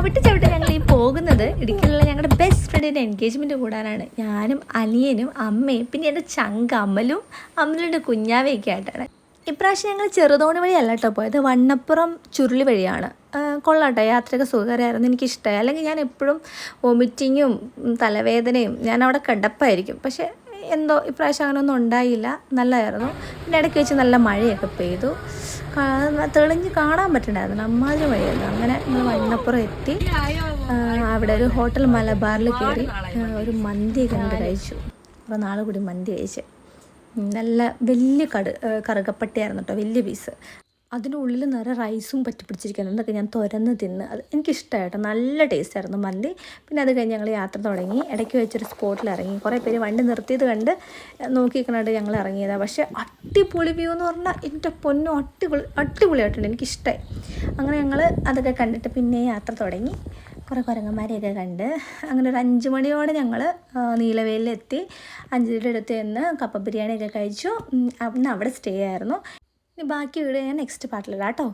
ചവിട്ടി ചവിട്ടി ഞങ്ങൾ ഈ പോകുന്നത് ഇടുക്കിയിലുള്ള ഞങ്ങളുടെ ബെസ്റ്റ് ഫ്രണ്ടിൻ്റെ എൻഗേജ്മെൻറ്റ് കൂടാനാണ്. ഞാനും അനിയനും അമ്മയും പിന്നെ എൻ്റെ ചങ്ക അമ്മലുടെ കുഞ്ഞാവയൊക്കെ ആയിട്ടാണ്. ഇപ്രാവശ്യം ഞങ്ങൾ ചെറുതോണി വഴിയല്ല കേട്ടോ പോയത്, വണ്ണപ്പുറം ചുരുളി വഴിയാണ്. കൊള്ളാട്ടോ, യാത്രയൊക്കെ സുഖകരമായിരുന്നു, എനിക്കിഷ്ടമായി. അല്ലെങ്കിൽ ഞാൻ എപ്പോഴും വൊമിറ്റിങ്ങും തലവേദനയും ഞാൻ അവിടെ കിടപ്പായിരിക്കും. പക്ഷേ എന്തോ ഇപ്രാവശ്യം അങ്ങനെയൊന്നും ഉണ്ടായില്ല, നല്ലതായിരുന്നു. പിന്നെ ഇടയ്ക്ക് വെച്ച് നല്ല മഴയൊക്കെ പെയ്തു, തെളിഞ്ഞ് കാണാൻ പറ്റുന്നുണ്ടായിരുന്നു, അമ്മാതിരി മഴയായിരുന്നു. അങ്ങനെ നമ്മൾ വണ്ണപ്പുറം എത്തി. അവിടെ ഒരു ഹോട്ടൽ മലബാറിൽ കയറി ഒരു മന്തി കണ്ട് കഴിച്ചു. അപ്പോൾ നാളെ കൂടി മന്തി കഴിച്ച്. നല്ല വലിയ കറുകപ്പട്ടയായിരുന്നു കേട്ടോ, വലിയ പീസ്. അതിനുള്ളിൽ നിറയെ റൈസും പറ്റി പിടിച്ചിരിക്കുന്നു. എന്നൊക്കെ ഞാൻ തുരന്ന് തിന്ന്, അത് എനിക്കിഷ്ടമായിട്ടോ, നല്ല ടേസ്റ്റായിരുന്നു മന്തി. പിന്നെ അത് കഴിഞ്ഞ് ഞങ്ങൾ യാത്ര തുടങ്ങി. ഇടയ്ക്ക് വെച്ചൊരു സ്പോട്ടിൽ ഇറങ്ങി. കുറേ പേര് വണ്ടി നിർത്തിയത് കണ്ട് നോക്കിക്കണായിട്ട് ഞങ്ങൾ ഇറങ്ങിയതാണ്. പക്ഷേ അടിപൊളി വ്യൂ എന്ന് പറഞ്ഞാൽ എൻ്റെ പൊന്നും അടിപൊളിയായിട്ടുണ്ട്, എനിക്കിഷ്ടമായി. അങ്ങനെ ഞങ്ങൾ അതൊക്കെ കണ്ടിട്ട് പിന്നെ യാത്ര തുടങ്ങി. കുറേ കുരങ്ങന്മാരെയൊക്കെ കണ്ട് അങ്ങനെ ഒരു 5 മണിയോടെ ഞങ്ങൾ നീലവേലിലെത്തി. 5 അടുത്ത് ചെന്ന് കപ്പ ബിരിയാണിയൊക്കെ കഴിച്ചു. അന്ന് അവിടെ സ്റ്റേ ആയിരുന്നു. ഇനി ബാക്കി വീഡിയോ ഞാൻ നെക്സ്റ്റ് പാർട്ടിലിടാം കേട്ടോ.